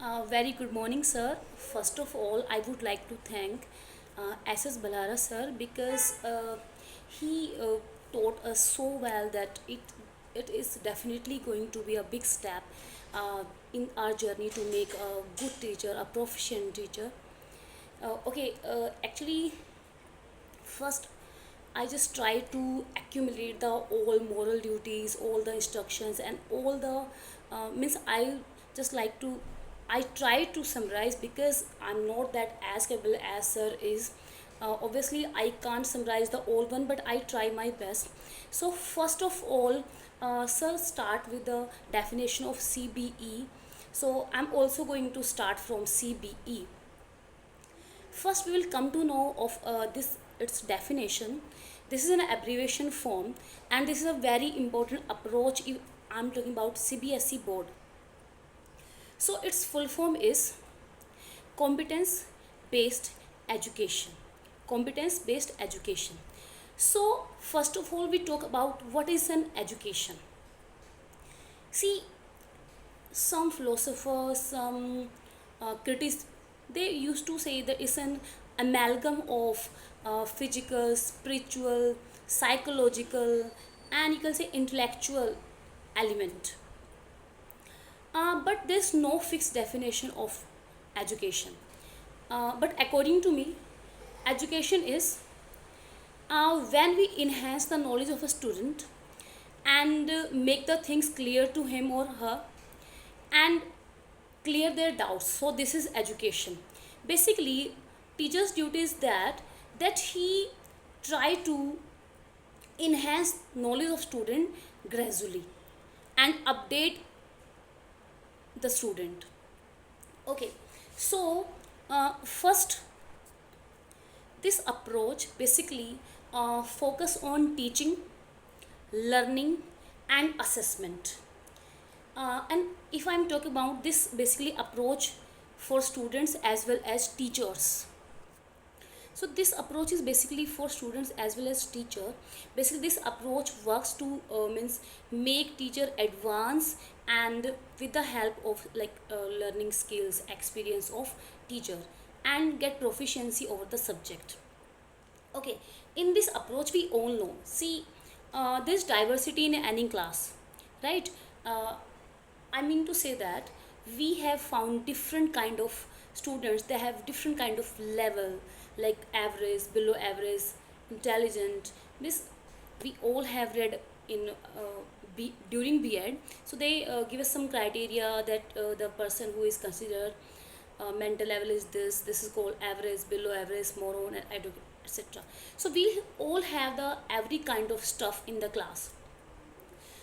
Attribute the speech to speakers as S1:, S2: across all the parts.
S1: Very good morning, sir. First of all, I would like to thank SS Balara sir because he taught us so well that it is definitely going to be a big step in our journey to make a good teacher, a proficient teacher. Actually, first I just try to accumulate the all moral duties, all the instructions, and all the means I just like to I try to summarize because I'm not that as capable as sir is. Obviously I can't summarize the all one, but I try my best. So first of all, sir start with the definition of CBE. So I'm also going to start from CBE. First, we will come to know of this its definition. This is an abbreviation form, and this is a very important approach if I'm talking about CBSE board. So its full form is competence based education. Competence based education. So first of all, we talk about what is an education. See, some philosophers, some critics, they used to say that it's an amalgam of physical, spiritual, psychological, and you can say intellectual element. But there's no fixed definition of education. But according to me, education is when we enhance the knowledge of a student and make the things clear to him or her and clear their doubts. So this is education. Basically, teacher's duty is that he try to enhance knowledge of student gradually and update the student. Okay, so first, this approach basically focus on teaching, learning, and assessment. And if I'm talking about this basically approach for students as well as teachers. So this approach is basically for students as well as teacher. Basically this approach works to means make teacher advance and with the help of like learning skills, experience of teacher, and get proficiency over the subject. Okay, in this approach we all know, see, there's diversity in any class, right? uh, I mean to say that we have found different kind of students. They have different kind of level, like average, below average, intelligent. This we all have read in during B.Ed. So they give us some criteria that the person who is considered mental level is this. This is called average, below average, moron, and etc. So we all have the every kind of stuff in the class.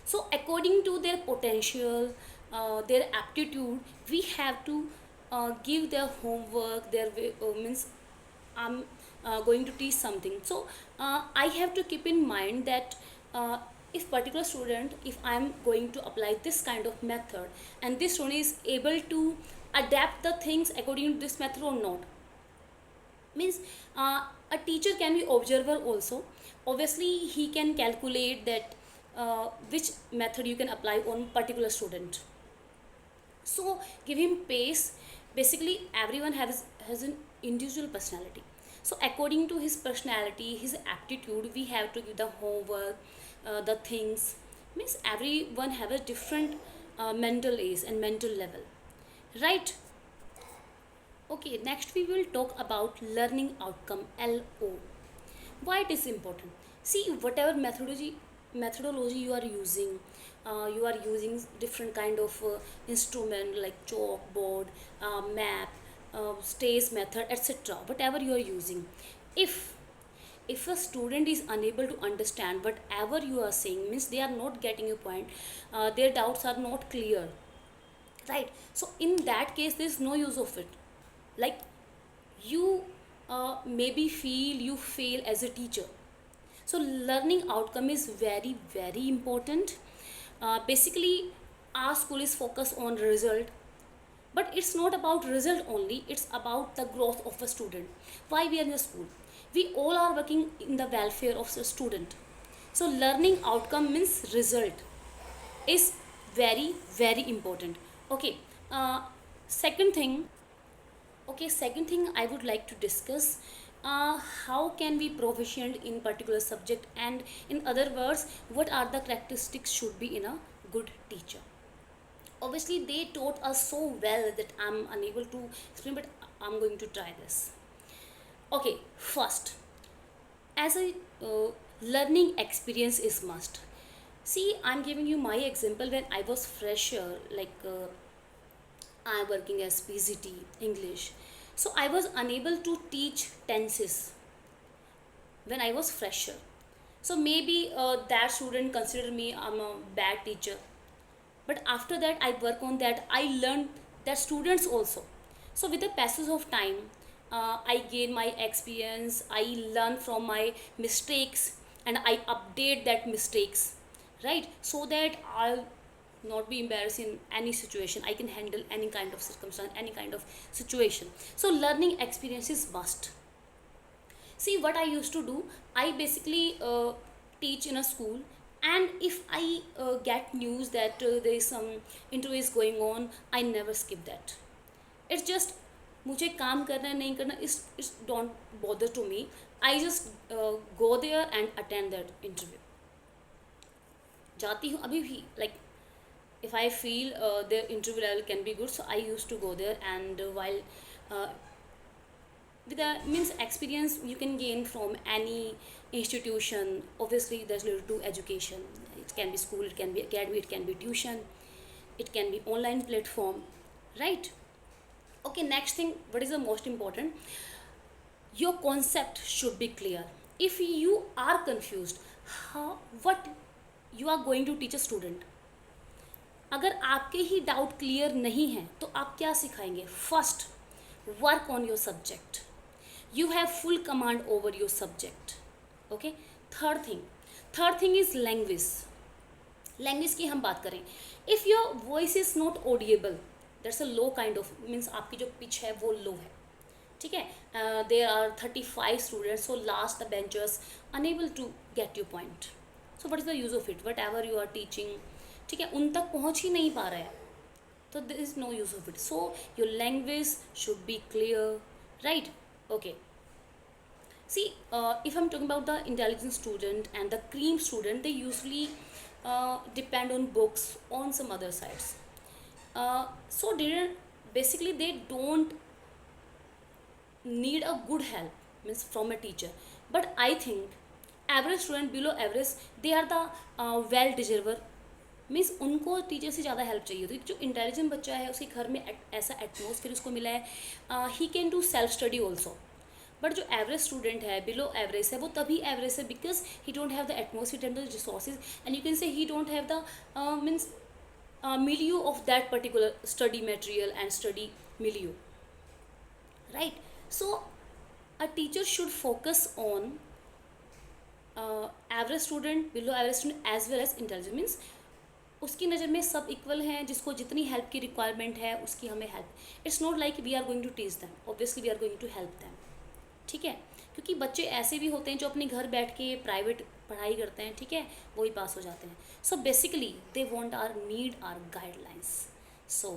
S1: So according to their potential, their aptitude, we have to give their homework, their means I'm going to teach something. So I have to keep in mind that if particular student, if I'm going to apply this kind of method and this student is able to adapt the things according to this method or not, means a teacher can be observer also. Obviously he can calculate that which method you can apply on particular student. So give him pace. Basically everyone has an individual personality. So according to his personality, his aptitude, we have to give the homework, the things. Means everyone have a different mental age and mental level, right? Okay, next we will talk about learning outcome, LO. Why it is important? See, whatever methodology you are using different kind of instrument like chalkboard, map, stage method, etc. Whatever you are using, if if a student is unable to understand whatever you are saying, means they are not getting your point, their doubts are not clear, right? So in that case there is no use of it. Like, you maybe feel you fail as a teacher. So learning outcome is very very important. Basically our school is focused on result, but it's not about result only, it's about the growth of a student. Why we are in the school? We all are working in the welfare of the student. So learning outcome means result is very very important. Okay, Second thing, okay, second thing I would like to discuss, how can we proficient in particular subject, and in other words, what are the characteristics should be in a good teacher. Obviously, they taught us so well that I'm unable to explain, but I'm going to try this. Okay, first, as a learning experience is must. See, I'm giving you my example. When I was fresher, like I'm working as PGT English, so I was unable to teach tenses when I was fresher. So maybe that student consider me I'm a bad teacher. But after that, I work on that. I learned that students also. So with the passage of time, I gain my experience. I learn from my mistakes, and I update that mistakes, right? So that I'll not be embarrassed in any situation. I can handle any kind of circumstance, any kind of situation. So learning experience is must. See, what I used to do, I basically teach in a school, and if I get news that there is some interview is going on, I never skip that. It's just मुझे काम करना है नहीं करना, it's don't bother to me. I just go there and attend that interview. जाती हूँ अभी भी, like if I feel the interview level can be good, so I used to go there. And while uh, with the means experience you can gain from any institution. Obviously there's related to education. It can be school, it can be academy, it can be tuition, it can be online platform, right? Okay, next thing, what is the most important, your concept should be clear. If you are confused how what you are going to teach a student, अगर आपके ही doubt clear नहीं है तो आप क्या सिखाएंगे. First, work on your subject. You have full command over your subject. Okay. Third thing is language की हम बात करें. If your voice is not audible, that's a low kind of, means आपकी जो pitch है वो low है, ठीक है. There are 35 students, so last the benchers unable to get your point. So what is the use of it? Whatever you are teaching, ठीक है, उन तक पहुँच ही नहीं पा रहा है, so there is no use of it. So your language should be clear, right? Okay. See, if I'm talking about the intelligent student and the cream student, they usually depend on books on some other sides. So basically they don't need a good help, means from a teacher. But I think average student, below average, they are the well deserver. Means उनको teacher से ज़्यादा help चाहिए होती है. जो intelligent बच्चा है उसके घर में ऐसा एटमोसफियर उसको मिला है, he can do self study also. But जो एवरेज स्टूडेंट है, बिलो एवरेज है, वो तभी एवरेज है because he don't have the atmosphere and the resources, and you can say he don't have the means milieu of that particular study material and study milieu, right? So a teacher should focus on average student, below average student as well as intelligent. Means उसकी नज़र में सब equal हैं, जिसको जितनी help की requirement है उसकी हमें help. It's not like we are going to teach them, obviously we are going to help them, ठीक है. क्योंकि बच्चे ऐसे भी होते हैं जो अपने घर बैठ के प्राइवेट पढ़ाई करते हैं, ठीक है, वही पास हो जाते हैं. So basically they want or need our guidelines. So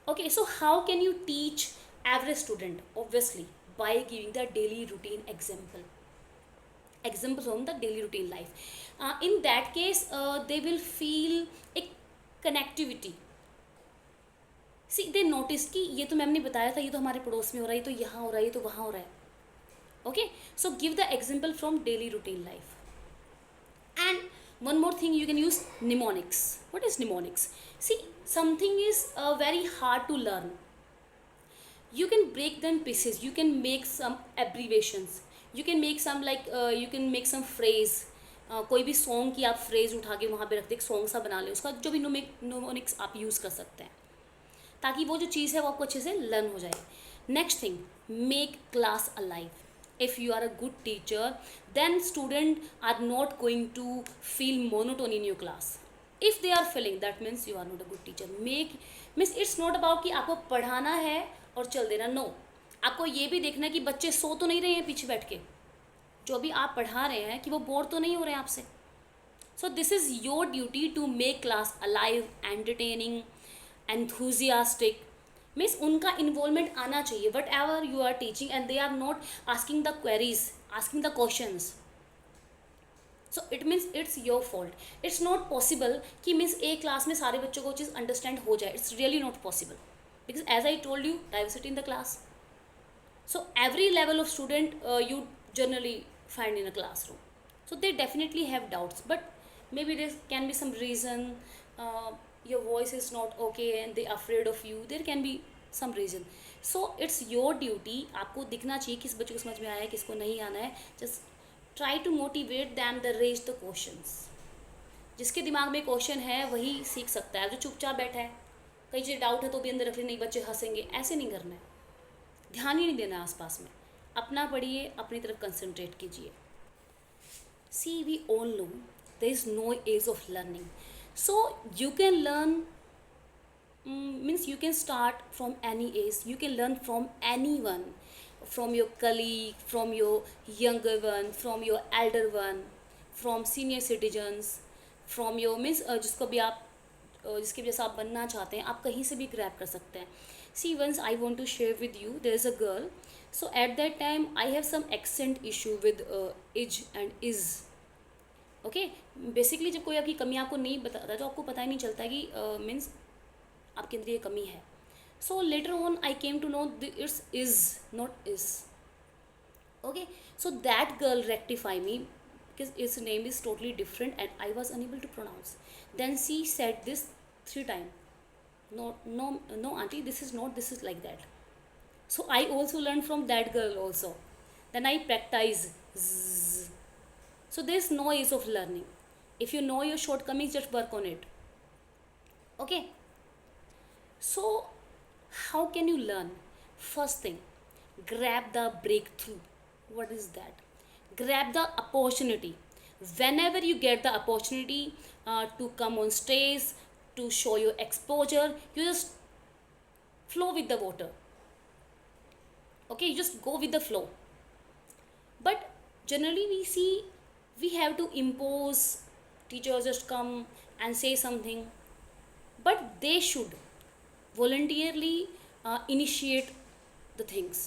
S1: okay, so how can you teach average student? Obviously by giving the daily routine examples from the daily routine life. In that case, they will feel a connectivity. See, they notice कि ये तो ma'am ने बताया था, ये तो हमारे पड़ोस में हो रहा है, ये तो यहाँ हो रहा है, ये तो वहाँ हो रहा है. Okay, so give the example from daily routine life. And one more thing, you can use mnemonics. What is mnemonics? See, something is very hard to learn. You can break them pieces. You can make some abbreviations. You can make some like you can make some phrase. कोई भी song की आप phrase उठा के वहाँ पे रख दे, एक सॉन्ग सा बना ले, उसका जो भी न्यूमोनिक्स आप यूज़ कर सकते हैं ताकि वो जो चीज़ है वो आपको अच्छे से लर्न हो जाए. Next thing, make class alive. if you are a good teacher, then students are not going to feel monotone in your class. If they are feeling, that means you are not a good teacher. Make means it's not about कि आपको पढ़ाना है और चल देना. No, आपको ये भी देखना है कि बच्चे सो तो नहीं रहे हैं पीछे बैठ के, जो भी आप पढ़ा रहे हैं कि वो बोर तो नहीं हो रहे हैं आपसे. So this is your duty to make class alive, entertaining, enthusiastic, means उनका इन्वॉल्वमेंट आना चाहिए whatever you are teaching, and they are not asking the queries, asking the questions. So it means it's your fault. It's not possible कि means एक class में सारे बच्चों को चीज़ अंडरस्टैंड हो जाए. It's really not possible because as I told you, diversity in the class. So every level of student you generally find in a classroom. So they definitely have doubts, but maybe there can be some reason. Your voice is not okay and they afraid of you. There can be some reason. So it's your duty. आपको दिखना चाहिए किस बच्चे को समझ में आया है, किसको नहीं आना है. Just try to motivate them. The raise the questions. जिसके दिमाग में क्वेश्चन है वही सीख सकता है. जो चुपचाप बैठा है, कई चीज़ें डाउट है तो भी अंदर रख ले, नहीं बच्चे हंसेंगे, ऐसे नहीं करना है. ध्यान ही नहीं देना आसपास में. अपना पढ़िए, अपनी तरफ कंसंट्रेट कीजिए. See we all know there is no age of learning. So you can learn, means you can start from any age. You can learn from anyone, from your colleague, from your younger one, from your elder one, from senior citizens, from your means जिसको भी आप जिसके जैसा आप बनना चाहते हैं, आप कहीं से भी ग्रैब कर सकते हैं. See, once I want to share with you, there is a girl. So at that time I have some accent issue with is and is. Okay, basically जब कोई आपकी कमी आपको नहीं बताता तो आपको पता ही नहीं चलता कि मीन्स आपके अंदर ये कमी है. So later on I came to know it's is, not is. Okay, so that girl rectify me because its name is totally different and I was unable to pronounce. Then she said this 3 times. No, no, no, auntie, this is not, this is like that. So I also learned from that girl also. Then I practice zzz. So there is no age of learning. If you know your shortcomings, just work on it. Okay, so how can you learn? First thing, grab the breakthrough. What is that? Grab the opportunity. Whenever you get the opportunity to come on stage, to show your exposure, you just flow with the water. Okay, you just go with the flow. But generally we see we have to impose, teachers just come and say something, but they should voluntarily initiate the things.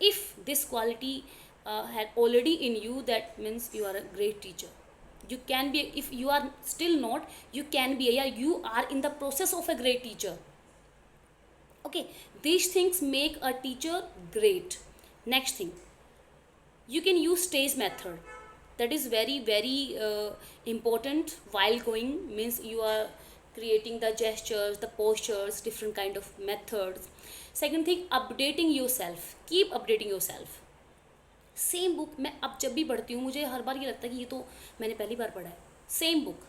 S1: If this quality had already in you, that means you are a great teacher. You can be, if you are still not, you can be, yeah, you are in the process of a great teacher. Okay, these things make a teacher great. Next thing, you can use stage method. That is very important while going, means you are creating the gestures, the postures, different kind of methods. Second thing, updating yourself. Keep updating yourself. Same book मैं अब जब भी पढ़ती हूँ मुझे हर बार ये लगता है कि ये तो मैंने पहली बार पढ़ा है. Same book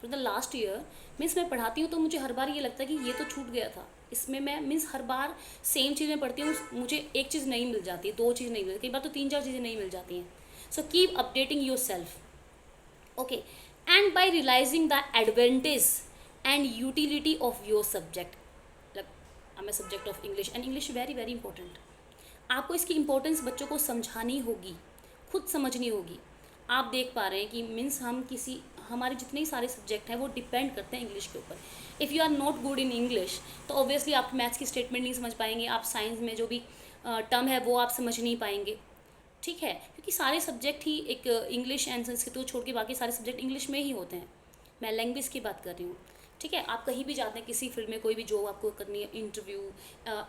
S1: for the last year means मैं पढ़ाती हूँ तो मुझे हर बार ये लगता है कि ये तो छूट गया था. इसमें मैं मीन्स हर बार सेम चीज़ें पढ़ती हूँ, मुझे एक चीज़ नहीं मिल जाती है, 2 चीज़ नहीं मिलती, कई बार तो 3-4 चीज़ें नहीं मिल जाती हैं. So keep updating yourself. Okay, and by realising the advantage and utility of your subject. Like I am a subject of English and English very important. आपको इसकी इम्पोर्टेंस बच्चों को समझानी होगी, खुद समझनी होगी. आप देख पा रहे हैं कि मीन्स हमारे जितने ही सारे सब्जेक्ट हैं वो डिपेंड करते हैं इंग्लिश के ऊपर. If you are not good in English तो ऑब्वियसली आप मैथ्स की स्टेटमेंट नहीं समझ पाएंगे, आप साइंस में जो भी टर्म है वो आप समझ नहीं पाएंगे. ठीक है, क्योंकि सारे सब्जेक्ट ही एक इंग्लिश एंड संस्कृत को छोड़ के बाकी सारे सब्जेक्ट इंग्लिश में ही होते हैं. मैं लैंग्वेज की बात कर रही हूँ. ठीक है, आप कहीं भी जाते हैं किसी फील्ड में, कोई भी जॉब आपको करनी है, इंटरव्यू,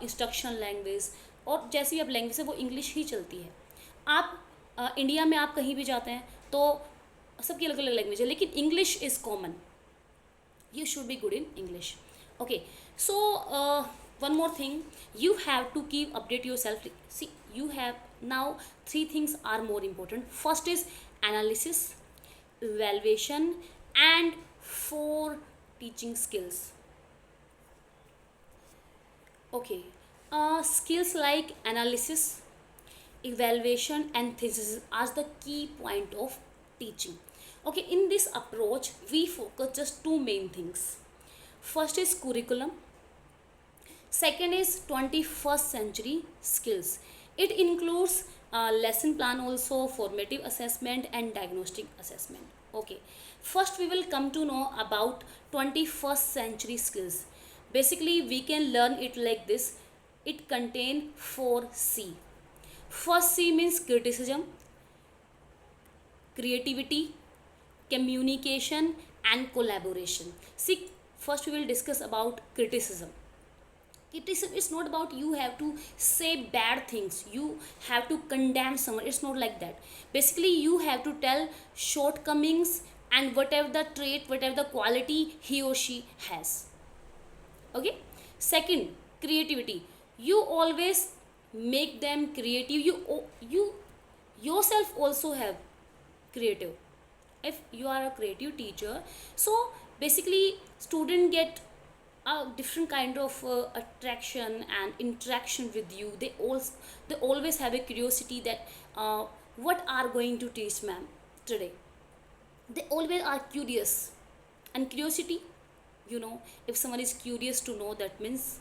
S1: इंस्ट्रक्शन लैंग्वेज, और जैसी अब लैंग्वेज है वो इंग्लिश ही चलती है. आप इंडिया में आप कहीं भी जाते हैं तो सबकी अलग अलग लैंग्वेज है, लेकिन English is common. You should be good in English. Okay, so one more thing, you have to keep update yourself. See, you have now 3 things are more important. First is analysis, evaluation, and 4 teaching skills. Okay, skills like analysis, evaluation, and thesis are the key point of teaching. Okay, in this approach we focus just 2 main things. First is curriculum, second is 21st century skills. It includes lesson plan also, formative assessment and diagnostic assessment. Okay, first we will come to know about 21st century skills. Basically we can learn it like this. It contain 4 C. First C means criticism, creativity, communication and collaboration. See, first we will discuss about criticism. Criticism is not about you have to say bad things, you have to condemn someone. It's not like that. Basically you have to tell shortcomings and whatever the trait, whatever the quality he or she has. Okay. Second, creativity. You always make them creative. You yourself also have creative. If you are a creative teacher, so basically student get a different kind of attraction and interaction with you. They always have a curiosity that what are going to teach ma'am today. They always are curious. And curiosity, if someone is curious to know, that means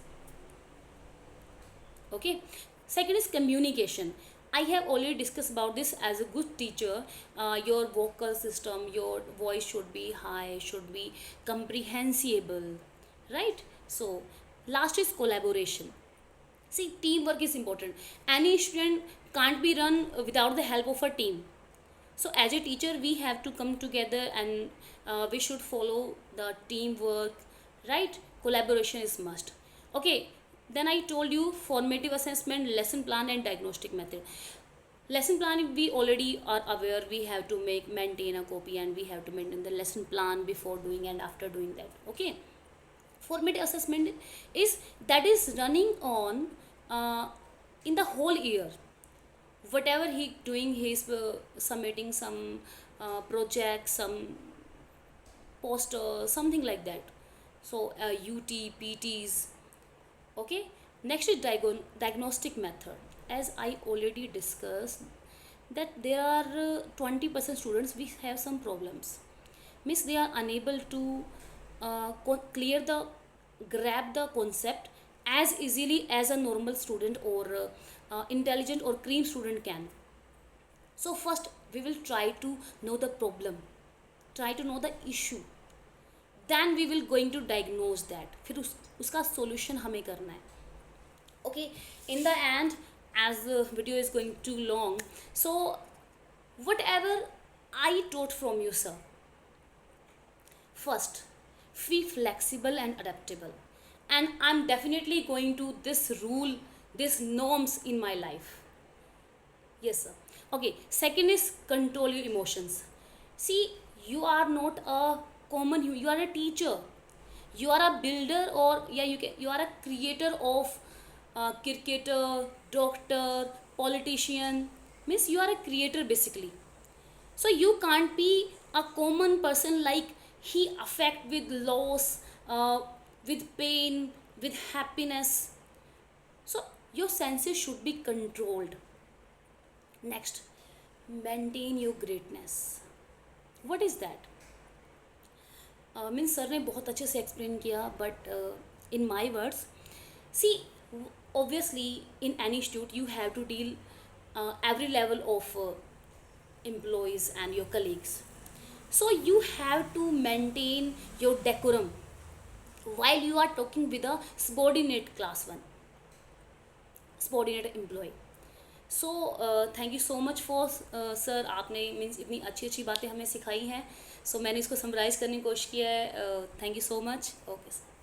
S1: okay. Second is communication. I have already discussed about this. As a good teacher, your vocal system, your voice should be high, should be comprehensible, right? So last is collaboration. See, teamwork is important. Any student can't be run without the help of a team. So as a teacher we have to come together, and we should follow the teamwork, right? Collaboration is must. Okay. Then I told you formative assessment, lesson plan and diagnostic method. Lesson plan we already are aware. We have to maintain a copy, and we have to maintain the lesson plan before doing and after doing that. Okay. Formative assessment is that is running on in the whole year. Whatever he doing, he is submitting some project, some poster, something like that. So UT PTs. Okay. Next is diagnostic method. As I already discussed that there are 20% students we have some problems, means they are unable to clear the grab the concept as easily as a normal student or intelligent or cream student can. So first we will try to know the problem, try to know the issue, then we will going to diagnose that. फिर उसका solution हमें करना है. Okay. In the end, as the video is going too long, so whatever I taught from you, sir, first be flexible and adaptable, and I'm definitely going to this rule, this norms in my life. Yes sir. Okay. Second is control your emotions. See, you are not a common, you are a teacher, you are a builder, or you are a creator of cricketer, doctor, politician, means you are a creator basically. So you can't be a common person like he affect with loss, with pain, with happiness. So your senses should be controlled. Next, maintain your greatness. What is that? Means sir ने बहुत अच्छे से explain किया, but in my words, see obviously in any institute you have to deal every level of employees and your colleagues. So you have to maintain your decorum while you are talking with a subordinate class 1 subordinate employee. So thank you so much for sir, आपने means इतनी अच्छी अच्छी बातें हमें सिखाई हैं. सो मैंने इसको समराइज़ करने की कोशिश किया है. Thank you so much. Okay sir.